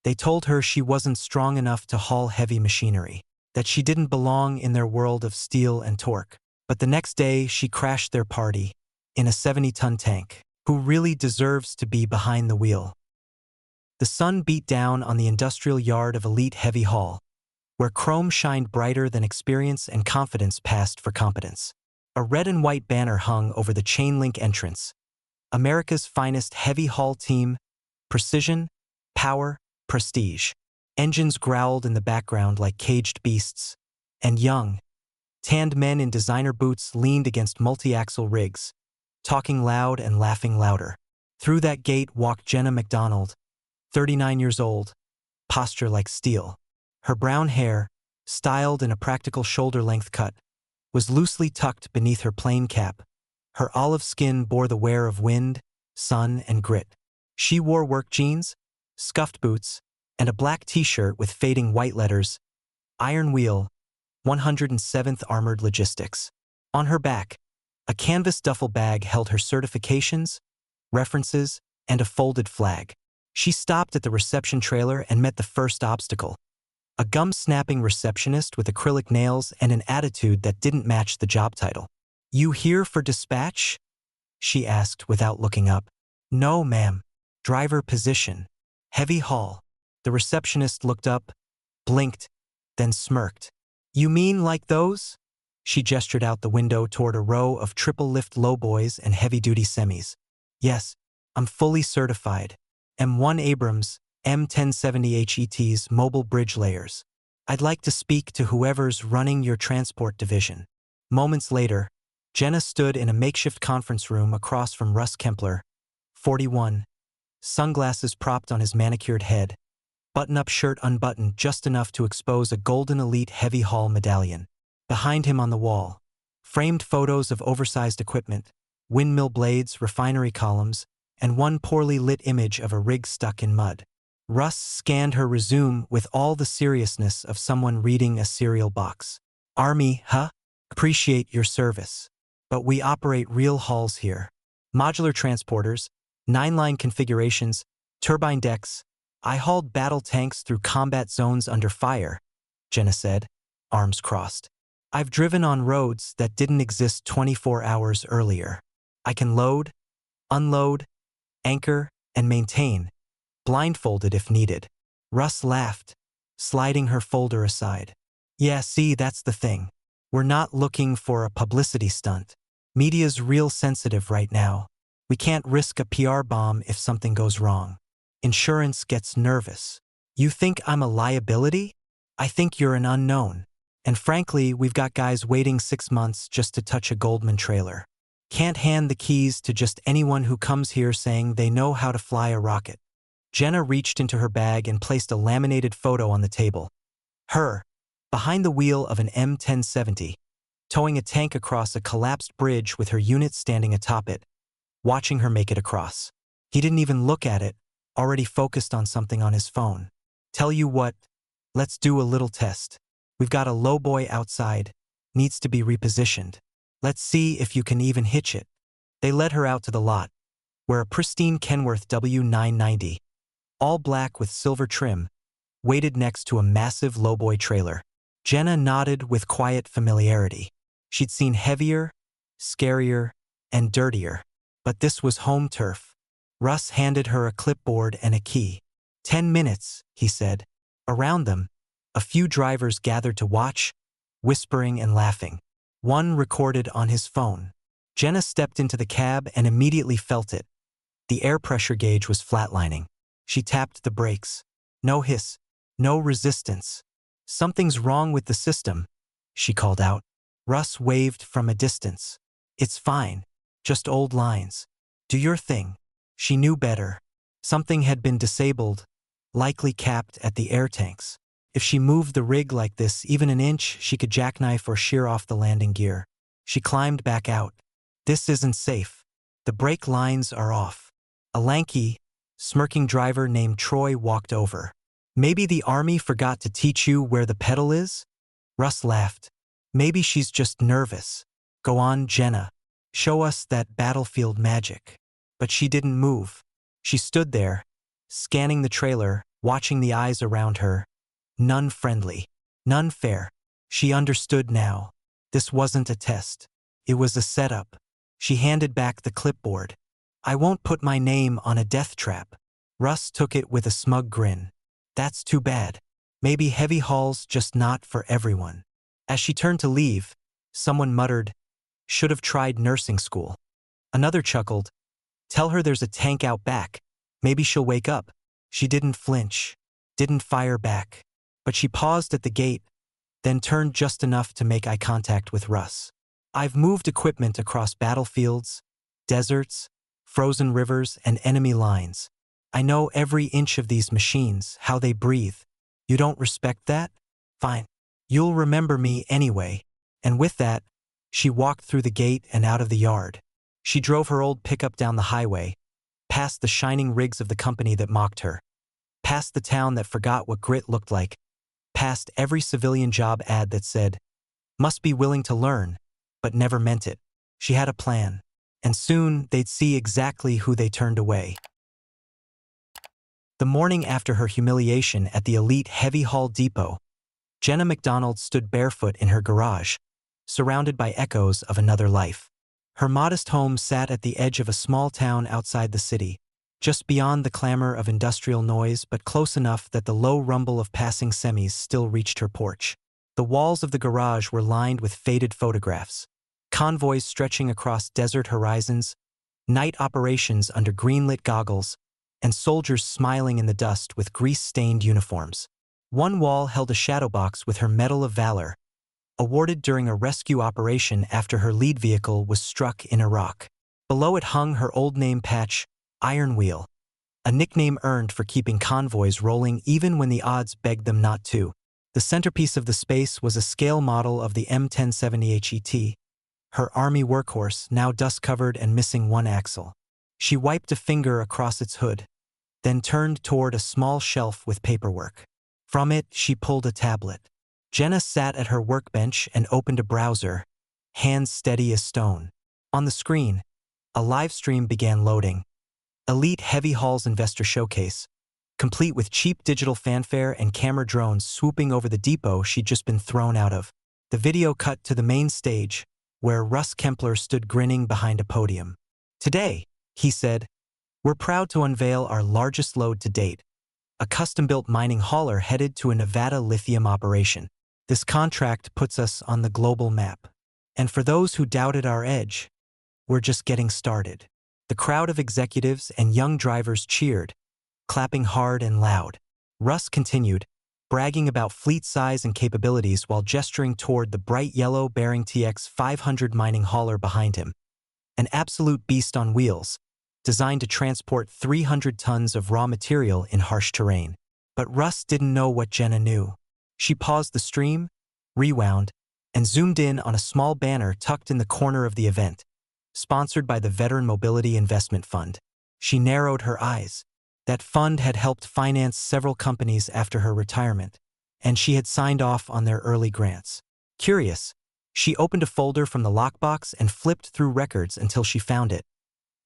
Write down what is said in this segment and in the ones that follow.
They told her she wasn't strong enough to haul heavy machinery, that she didn't belong in their world of steel and torque. But the next day, she crashed their party in a 70-ton tank. Who really deserves to be behind the wheel? The sun beat down on the industrial yard of Elite Heavy Haul, where chrome shined brighter than experience and confidence passed for competence. A red and white banner hung over the chain-link entrance. America's finest heavy haul team, precision, power, prestige. Engines growled in the background like caged beasts, and young, tanned men in designer boots leaned against multi-axle rigs, talking loud and laughing louder. Through that gate walked Jenna McDonald, 39 years old, posture like steel. Her brown hair, styled in a practical shoulder-length cut, was loosely tucked beneath her plain cap. Her olive skin bore the wear of wind, sun, and grit. She wore work jeans, scuffed boots, and a black t-shirt with fading white letters, Iron Wheel, 107th Armored Logistics. On her back, a canvas duffel bag held her certifications, references, and a folded flag. She stopped at the reception trailer and met the first obstacle. A gum-snapping receptionist with acrylic nails and an attitude that didn't match the job title. "You here for dispatch?" she asked without looking up. "No, ma'am. Driver position. Heavy haul." The receptionist looked up, blinked, then smirked. "You mean like those?" She gestured out the window toward a row of triple-lift lowboys and heavy-duty semis. "Yes, I'm fully certified. M1 Abrams, M1070 HET's mobile bridge layers. I'd like to speak to whoever's running your transport division." Moments later, Jenna stood in a makeshift conference room across from Russ Kempler, 41, sunglasses propped on his manicured head, button-up shirt unbuttoned just enough to expose a golden Elite Heavy Haul medallion. Behind him on the wall, framed photos of oversized equipment, windmill blades, refinery columns, and one poorly lit image of a rig stuck in mud. Russ scanned her resume with all the seriousness of someone reading a cereal box. "Army, huh? Appreciate your service. But we operate real hauls here. Modular transporters, 9-line configurations, turbine decks. I hauled battle tanks through combat zones under fire," Jenna said, arms crossed. "I've driven on roads that didn't exist 24 hours earlier. I can load, unload, anchor, and maintain, blindfolded if needed." Russ laughed, sliding her folder aside. "Yeah, see, that's the thing. We're not looking for a publicity stunt. Media's real sensitive right now. We can't risk a PR bomb if something goes wrong. Insurance gets nervous. You think I'm a liability? I think you're an unknown. And frankly, we've got guys waiting 6 months just to touch a Goldman trailer. Can't hand the keys to just anyone who comes here saying they know how to fly a rocket." Jenna reached into her bag and placed a laminated photo on the table. Her, behind the wheel of an M1070, towing a tank across a collapsed bridge with her unit standing atop it, watching her make it across. He didn't even look at it, already focused on something on his phone. "Tell you what, let's do a little test. We've got a lowboy outside, needs to be repositioned. Let's see if you can even hitch it." They led her out to the lot, where a pristine Kenworth W990, all black with silver trim, waited next to a massive lowboy trailer. Jenna nodded with quiet familiarity. She'd seen heavier, scarier, and dirtier, but this was home turf. Russ handed her a clipboard and a key. 10 minutes, he said. Around them, a few drivers gathered to watch, whispering and laughing. One recorded on his phone. Jenna stepped into the cab and immediately felt it. The air pressure gauge was flatlining. She tapped the brakes. No hiss, no resistance. "Something's wrong with the system," she called out. Russ waved from a distance. "It's fine, just old lines. Do your thing." She knew better. Something had been disabled, likely capped at the air tanks. If she moved the rig like this even an inch, she could jackknife or shear off the landing gear. She climbed back out. "This isn't safe. The brake lines are off." A lanky, smirking driver named Troy walked over. "Maybe the Army forgot to teach you where the pedal is?" Russ laughed. "Maybe she's just nervous. Go on, Jenna. Show us that battlefield magic." But she didn't move. She stood there, scanning the trailer, watching the eyes around her. None friendly. None fair. She understood now. This wasn't a test. It was a setup. She handed back the clipboard. I won't put my name on a death trap. Russ took it with a smug grin. That's too bad. Maybe heavy haul's just not for everyone. As she turned to leave, someone muttered, should have tried nursing school. Another chuckled, tell her there's a tank out back. Maybe she'll wake up. She didn't flinch, didn't fire back. But she paused at the gate, then turned just enough to make eye contact with Russ. I've moved equipment across battlefields, deserts, frozen rivers, and enemy lines. I know every inch of these machines, how they breathe. You don't respect that? Fine. You'll remember me anyway. And with that, she walked through the gate and out of the yard. She drove her old pickup down the highway, past the shining rigs of the company that mocked her, past the town that forgot what grit looked like, past every civilian job ad that said, must be willing to learn, but never meant it. She had a plan, and soon they'd see exactly who they turned away. The morning after her humiliation at the elite heavy haul depot, Jenna McDonald stood barefoot in her garage, surrounded by echoes of another life. Her modest home sat at the edge of a small town outside the city, just beyond the clamor of industrial noise but close enough that the low rumble of passing semis still reached her porch. The walls of the garage were lined with faded photographs, convoys stretching across desert horizons, night operations under green-lit goggles, and soldiers smiling in the dust with grease-stained uniforms. One wall held a shadow box with her Medal of Valor, awarded during a rescue operation after her lead vehicle was struck in Iraq. Below it hung her old name patch, Iron Wheel, a nickname earned for keeping convoys rolling even when the odds begged them not to. The centerpiece of the space was a scale model of the M1070 HET, her army workhorse, now dust-covered and missing one axle. She wiped a finger across its hood, then turned toward a small shelf with paperwork. From it, she pulled a tablet. Jenna sat at her workbench and opened a browser, hands steady as stone. On the screen, a live stream began loading. Elite Heavy Haul's Investor Showcase, complete with cheap digital fanfare and camera drones swooping over the depot she'd just been thrown out of. The video cut to the main stage, where Russ Kempler stood grinning behind a podium. Today, he said, we're proud to unveil our largest load to date, a custom-built mining hauler headed to a Nevada lithium operation. This contract puts us on the global map. And for those who doubted our edge, we're just getting started. The crowd of executives and young drivers cheered, clapping hard and loud. Russ continued, bragging about fleet size and capabilities while gesturing toward the bright yellow Bearing TX 500 mining hauler behind him. An absolute beast on wheels, designed to transport 300 tons of raw material in harsh terrain. But Russ didn't know what Jenna knew. She paused the stream, rewound, and zoomed in on a small banner tucked in the corner of the event, sponsored by the Veteran Mobility Investment Fund. She narrowed her eyes. That fund had helped finance several companies after her retirement, and she had signed off on their early grants. Curious, she opened a folder from the lockbox and flipped through records until she found it.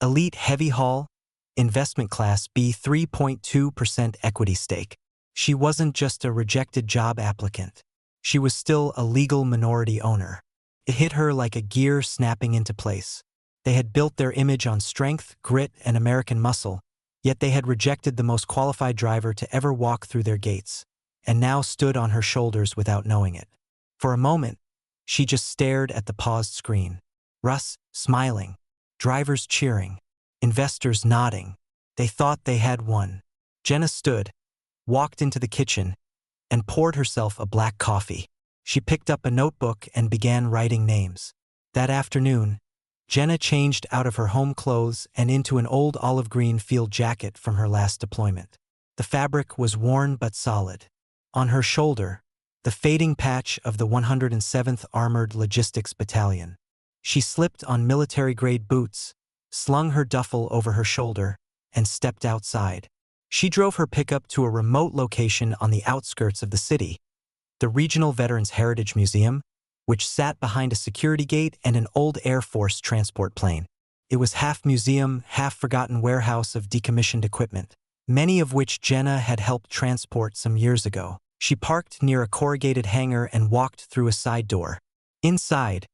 Elite Heavy Haul, Investment Class B 3.2% equity stake. She wasn't just a rejected job applicant. She was still a legal minority owner. It hit her like a gear snapping into place. They had built their image on strength, grit, and American muscle, yet they had rejected the most qualified driver to ever walk through their gates, and now stood on her shoulders without knowing it. For a moment, she just stared at the paused screen. Russ, smiling. Drivers cheering. Investors nodding. They thought they had won. Jenna stood, walked into the kitchen, and poured herself a black coffee. She picked up a notebook and began writing names. That afternoon, Jenna changed out of her home clothes and into an old olive green field jacket from her last deployment. The fabric was worn but solid. On her shoulder, the fading patch of the 107th Armored Logistics Battalion. She slipped on military-grade boots, slung her duffel over her shoulder, and stepped outside. She drove her pickup to a remote location on the outskirts of the city, the Regional Veterans Heritage Museum, which sat behind a security gate and an old Air Force transport plane. It was half museum, half forgotten warehouse of decommissioned equipment. many of which Jenna had helped transport some years ago. She parked near a corrugated hangar and walked through a side door. Inside,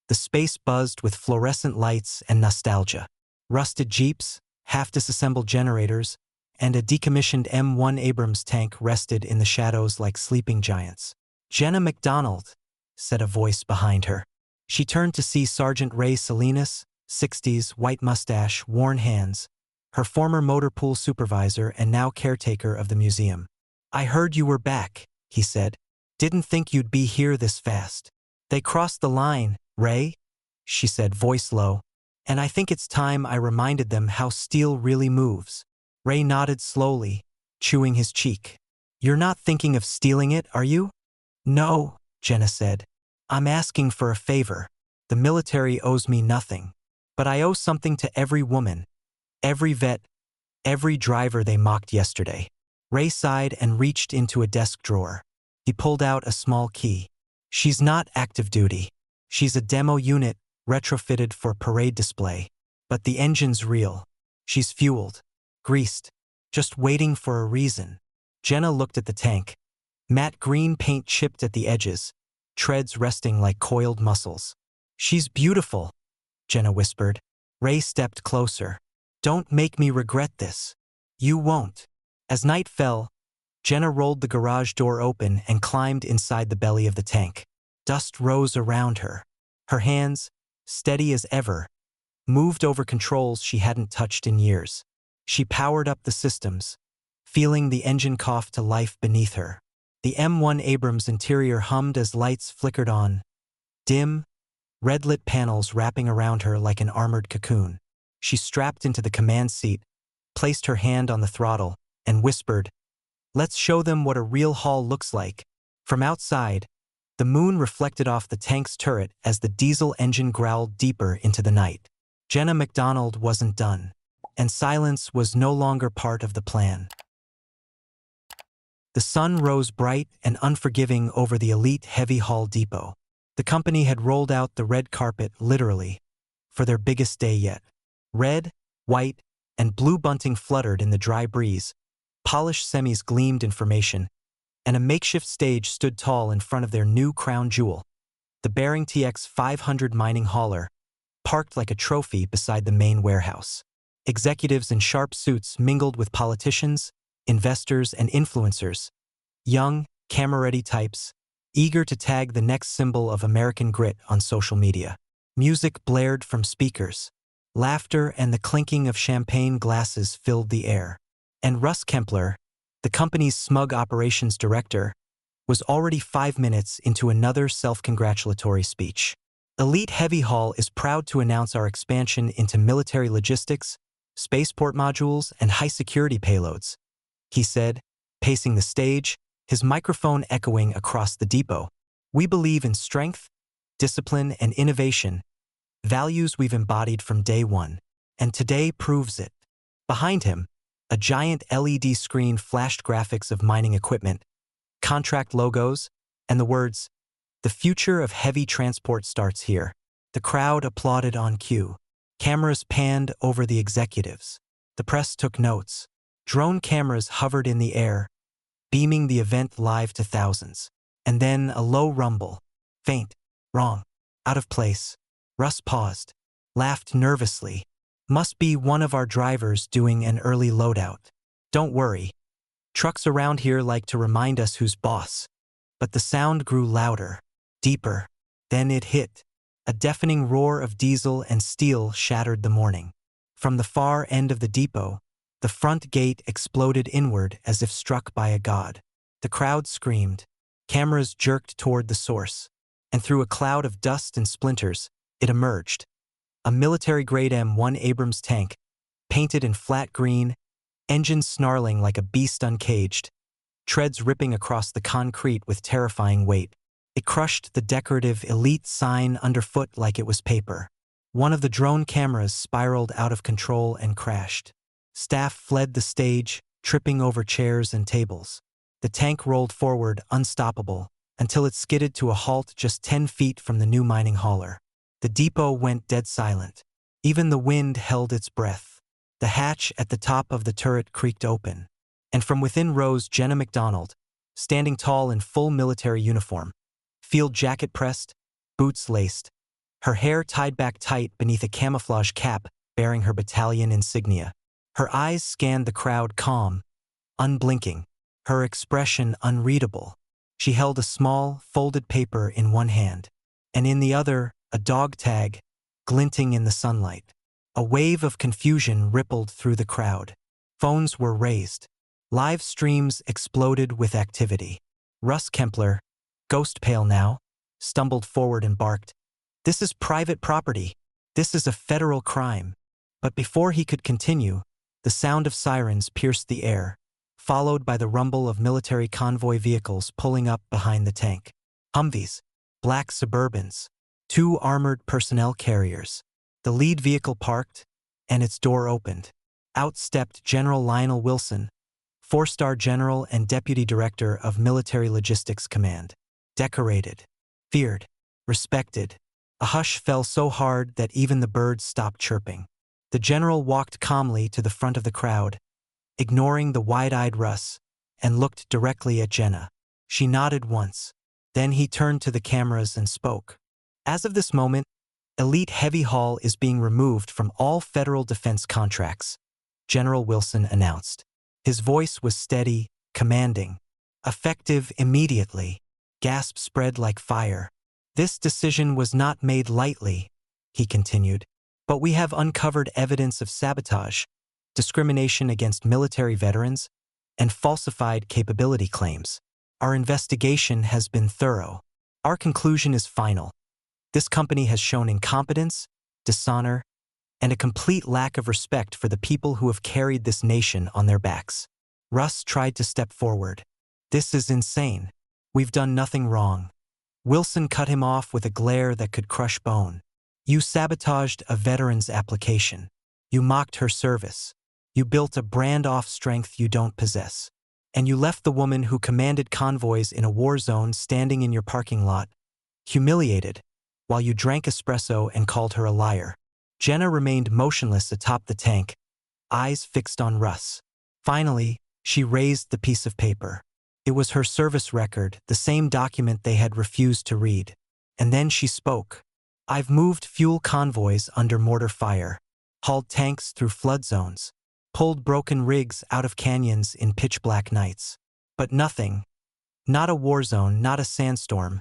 the space buzzed with fluorescent lights and nostalgia. Rusted jeeps, half-disassembled generators, and a decommissioned M1 Abrams tank rested in the shadows like sleeping giants. "Jenna McDonald," said a voice behind her. She turned to see Sergeant Ray Salinas, 60s, white mustache, worn hands, her former motor pool supervisor and now caretaker of the museum. "I heard you were back," he said. "Didn't think you'd be here this fast." "They crossed the line, Ray," she said, voice low, "and I think it's time I reminded them how steel really moves." Ray nodded slowly, chewing his cheek. "You're not thinking of stealing it, are you?" "No," Jenna said. "I'm asking for a favor. The military owes me nothing. But I owe something to every woman, every vet, every driver they mocked yesterday." Ray sighed and reached into a desk drawer. He pulled out a small key. "She's not active duty. She's a demo unit retrofitted for parade display. But the engine's real. She's fueled, greased, just waiting for a reason." Jenna looked at the tank. Matte green paint chipped at the edges, treads resting like coiled muscles. "She's beautiful," Jenna whispered. Ray stepped closer. "Don't make me regret this." "You won't." As night fell, Jenna rolled the garage door open and climbed inside the belly of the tank. Dust rose around her. Her hands, steady as ever, moved over controls she hadn't touched in years. She powered up the systems, feeling the engine cough to life beneath her. The M1 Abrams interior hummed as lights flickered on, dim, red-lit panels wrapping around her like an armored cocoon. She strapped into the command seat, placed her hand on the throttle, and whispered, "Let's show them what a real haul looks like." From outside, the moon reflected off the tank's turret as the diesel engine growled deeper into the night. Jenna McDonald wasn't done, and silence was no longer part of the plan. The sun rose bright and unforgiving over the elite heavy haul depot. The company had rolled out the red carpet, literally, for their biggest day yet. Red, white, and blue bunting fluttered in the dry breeze, polished semis gleamed in formation, and a makeshift stage stood tall in front of their new crown jewel, the Bearing TX 500 mining hauler, parked like a trophy beside the main warehouse. Executives in sharp suits mingled with politicians, investors, and influencers, young, camera-ready types, eager to tag the next symbol of American grit on social media. Music blared from speakers. Laughter and the clinking of champagne glasses filled the air. And Russ Kempler, the company's smug operations director, was already 5 minutes into another self-congratulatory speech. Elite Heavy Haul is proud to announce our expansion into military logistics, spaceport modules, and high-security payloads, he said, pacing the stage, his microphone echoing across the depot. "We believe in strength, discipline, and innovation, values we've embodied from day one, and today proves it." Behind him, a giant LED screen flashed graphics of mining equipment, contract logos, and the words, "The future of heavy transport starts here." The crowd applauded on cue. Cameras panned over the executives. The press took notes. Drone cameras hovered in the air, beaming the event live to thousands. And then a low rumble. Faint. Wrong. Out of place. Russ paused, laughed nervously. "Must be one of our drivers doing an early loadout. Don't worry. Trucks around here like to remind us who's boss." But the sound grew louder, deeper. Then it hit. A deafening roar of diesel and steel shattered the morning. From the far end of the depot, the front gate exploded inward as if struck by a god. The crowd screamed. Cameras jerked toward the source. And through a cloud of dust and splinters, it emerged. A military-grade M1 Abrams tank, painted in flat green, engine snarling like a beast uncaged, treads ripping across the concrete with terrifying weight. It crushed the decorative elite sign underfoot like it was paper. One of the drone cameras spiraled out of control and crashed. Staff fled the stage, tripping over chairs and tables. The tank rolled forward, unstoppable, until it skidded to a halt just 10 feet from the new mining hauler. The depot went dead silent. Even the wind held its breath. The hatch at the top of the turret creaked open, and from within rose Jenna MacDonald, standing tall in full military uniform, field jacket pressed, boots laced, her hair tied back tight beneath a camouflage cap bearing her battalion insignia. Her eyes scanned the crowd calm, unblinking, her expression unreadable. She held a small, folded paper in one hand, and in the other, a dog tag, glinting in the sunlight. A wave of confusion rippled through the crowd. Phones were raised. Live streams exploded with activity. Russ Kempler, ghost pale now, stumbled forward and barked, "This is private property. This is a federal crime." But before he could continue, the sound of sirens pierced the air, followed by the rumble of military convoy vehicles pulling up behind the tank. Humvees, black Suburbans, 2 armored personnel carriers. The lead vehicle parked, and its door opened. Out stepped General Lionel Wilson, 4-star general and deputy director of Military Logistics Command. Decorated, feared, respected. A hush fell so hard that even the birds stopped chirping. The general walked calmly to the front of the crowd, ignoring the wide-eyed Russ, and looked directly at Jenna. She nodded once. Then he turned to the cameras and spoke. "As of this moment, Elite Heavy Haul is being removed from all federal defense contracts," General Wilson announced. His voice was steady, commanding. "Effective immediately." Gasps spread like fire. "This decision was not made lightly," he continued, "but we have uncovered evidence of sabotage, discrimination against military veterans, and falsified capability claims. Our investigation has been thorough. Our conclusion is final. This company has shown incompetence, dishonor, and a complete lack of respect for the people who have carried this nation on their backs." Russ tried to step forward. "This is insane. We've done nothing wrong." Wilson cut him off with a glare that could crush bone. "You sabotaged a veteran's application. You mocked her service. You built a brand off strength you don't possess. And you left the woman who commanded convoys in a war zone standing in your parking lot, humiliated, while you drank espresso and called her a liar." Jenna remained motionless atop the tank, eyes fixed on Russ. Finally, she raised the piece of paper. It was her service record, the same document they had refused to read. And then she spoke. "I've moved fuel convoys under mortar fire, hauled tanks through flood zones, pulled broken rigs out of canyons in pitch-black nights. But nothing, not a war zone, not a sandstorm,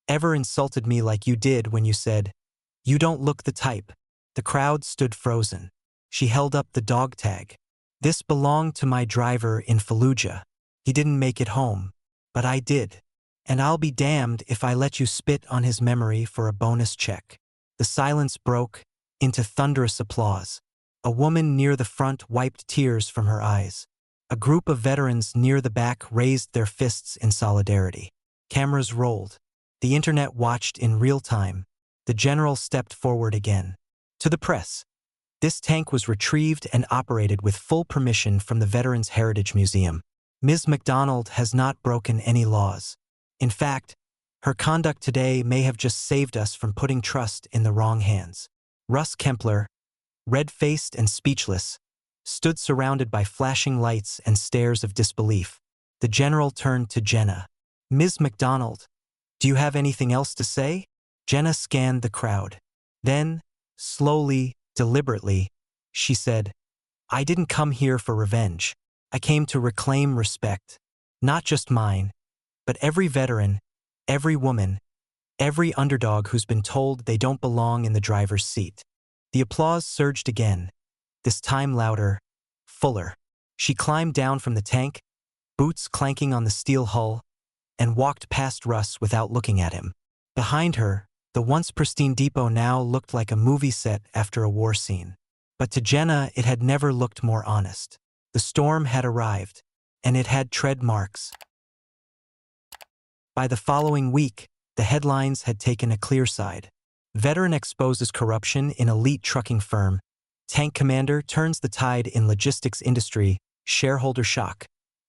ever insulted me like you did when you said, 'You don't look the type.'" The crowd stood frozen. She held up the dog tag. "This belonged to my driver in Fallujah. He didn't make it home, but I did. And I'll be damned if I let you spit on his memory for a bonus check." The silence broke into thunderous applause. A woman near the front wiped tears from her eyes. A group of veterans near the back raised their fists in solidarity. Cameras rolled. The internet watched in real time. The general stepped forward again. "To the press. This tank was retrieved and operated with full permission from the Veterans Heritage Museum. Ms. MacDonald has not broken any laws. In fact, her conduct today may have just saved us from putting trust in the wrong hands." Russ Kempler, red-faced and speechless, stood surrounded by flashing lights and stares of disbelief. The general turned to Jenna. "Ms. MacDonald, do you have anything else to say?" Jenna scanned the crowd. Then, slowly, deliberately, she said, "I didn't come here for revenge. I came to reclaim respect. Not just mine, but every veteran, every woman, every underdog who's been told they don't belong in the driver's seat." The applause surged again, this time louder, fuller. She climbed down from the tank, boots clanking on the steel hull, and walked past Russ without looking at him. Behind her, the once pristine depot now looked like a movie set after a war scene. But to Jenna, it had never looked more honest. The storm had arrived, and it had tread marks. By the following week, the headlines had taken a clear side. Veteran exposes corruption in elite trucking firm. Tank commander turns the tide in logistics industry. Shareholder shock.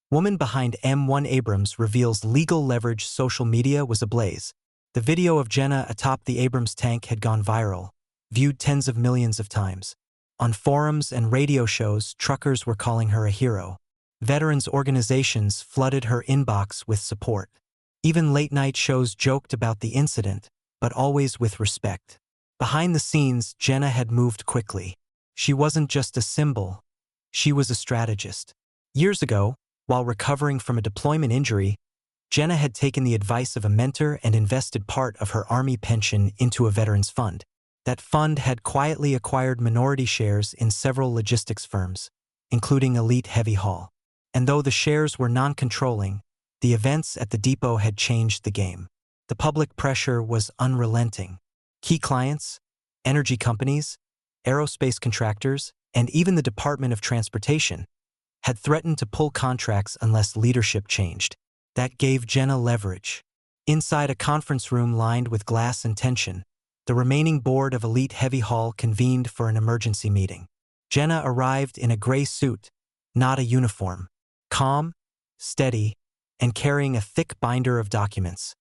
Woman behind M1 Abrams reveals legal leverage. Social media was ablaze. The video of Jenna atop the Abrams tank had gone viral, viewed tens of millions of times. On forums and radio shows, truckers were calling her a hero. Veterans organizations flooded her inbox with support. Even late-night shows joked about the incident, but always with respect. Behind the scenes, Jenna had moved quickly. She wasn't just a symbol, she was a strategist. Years ago, while recovering from a deployment injury, Jenna had taken the advice of a mentor and invested part of her Army pension into a veterans fund. That fund had quietly acquired minority shares in several logistics firms, including Elite Heavy Haul. And though the shares were non-controlling, the events at the depot had changed the game. The public pressure was unrelenting. Key clients, energy companies, aerospace contractors, and even the Department of Transportation had threatened to pull contracts unless leadership changed. That gave Jenna leverage. Inside a conference room lined with glass and tension, the remaining board of Elite Heavy Haul convened for an emergency meeting. Jenna arrived in a gray suit, not a uniform, calm, steady, and carrying a thick binder of documents,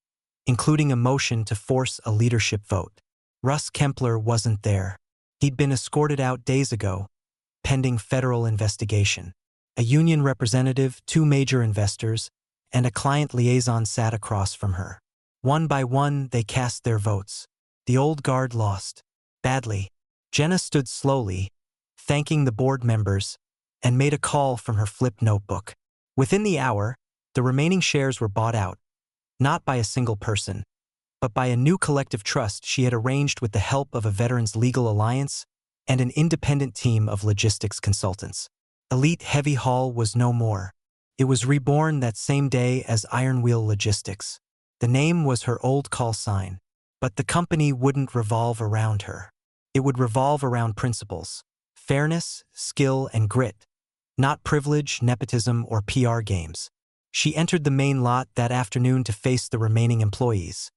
including a motion to force a leadership vote. Russ Kempler wasn't there. He'd been escorted out days ago, pending federal investigation. A union representative, 2 major investors, and a client liaison sat across from her. One by one, they cast their votes. The old guard lost. Badly. Jenna stood slowly, thanking the board members, and made a call from her flip notebook. Within the hour, the remaining shares were bought out, not by a single person, but by a new collective trust she had arranged with the help of a Veterans Legal Alliance and an independent team of logistics consultants. Elite Heavy Haul was no more. It was reborn that same day as Iron Wheel Logistics. The name was her old call sign, but the company wouldn't revolve around her. It would revolve around principles: fairness, skill, and grit, not privilege, nepotism, or PR games. She entered the main lot that afternoon to face the remaining employees.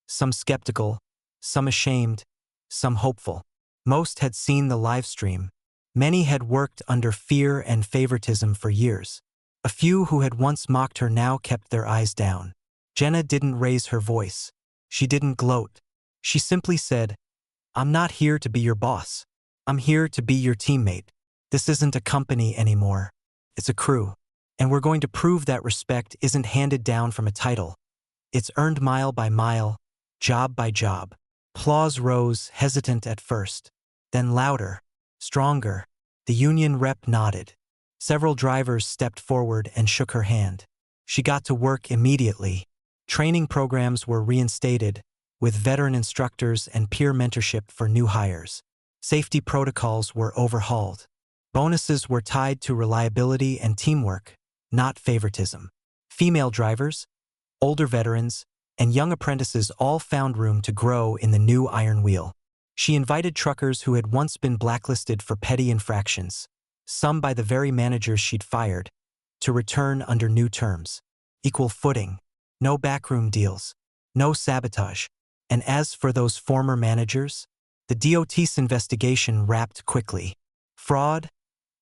Some skeptical, some ashamed, some hopeful. Most had seen the live stream. Many had worked under fear and favoritism for years. A few who had once mocked her now kept their eyes down. Jenna didn't raise her voice. She didn't gloat. She simply said, "I'm not here to be your boss. I'm here to be your teammate. This isn't a company anymore. It's a crew. And we're going to prove that respect isn't handed down from a title. It's earned mile by mile, job by job." Applause rose, hesitant at first, then louder, stronger. The union rep nodded. Several drivers stepped forward and shook her hand. She got to work immediately. Training programs were reinstated, with veteran instructors and peer mentorship for new hires. Safety protocols were overhauled. Bonuses were tied to reliability and teamwork, not favoritism. Female drivers, older veterans, and young apprentices all found room to grow in the new Iron Wheel. She invited truckers who had once been blacklisted for petty infractions, some by the very managers she'd fired, to return under new terms. Equal footing, no backroom deals, no sabotage. And as for those former managers, the DOT's investigation wrapped quickly. Fraud,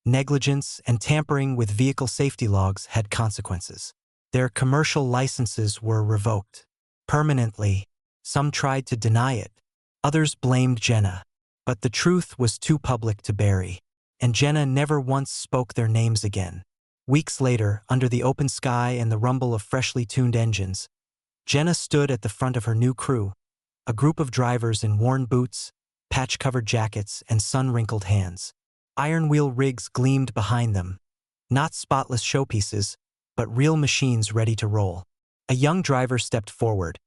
negligence, and tampering with vehicle safety logs had consequences. Their commercial licenses were revoked. Permanently. Some tried to deny it. Others blamed Jenna. But the truth was too public to bury, and Jenna never once spoke their names again. Weeks later, under the open sky and the rumble of freshly tuned engines, Jenna stood at the front of her new crew, a group of drivers in worn boots, patch-covered jackets, and sun-wrinkled hands. Iron wheel rigs gleamed behind them, not spotless showpieces, but real machines ready to roll. A young driver stepped forward,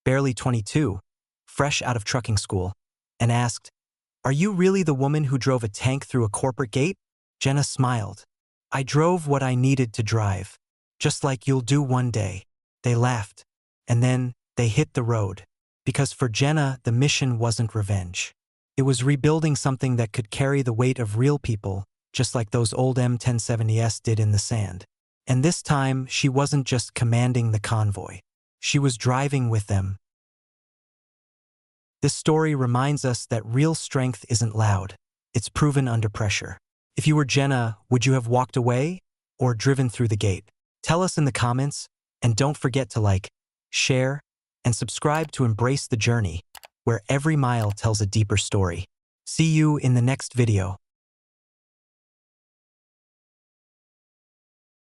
barely 22, fresh out of trucking school, and asked, "Are you really the woman who drove a tank through a corporate gate?" Jenna smiled. "I drove what I needed to drive, just like you'll do one day." They laughed, and then they hit the road. Because for Jenna, the mission wasn't revenge. It was rebuilding something that could carry the weight of real people, just like those old M1070s did in the sand. And this time, she wasn't just commanding the convoy. She was driving with them. This story reminds us that real strength isn't loud. It's proven under pressure. If you were Jenna, would you have walked away or driven through the gate? Tell us in the comments, and don't forget to like, share, and subscribe to embrace the journey, where every mile tells a deeper story. See you in the next video.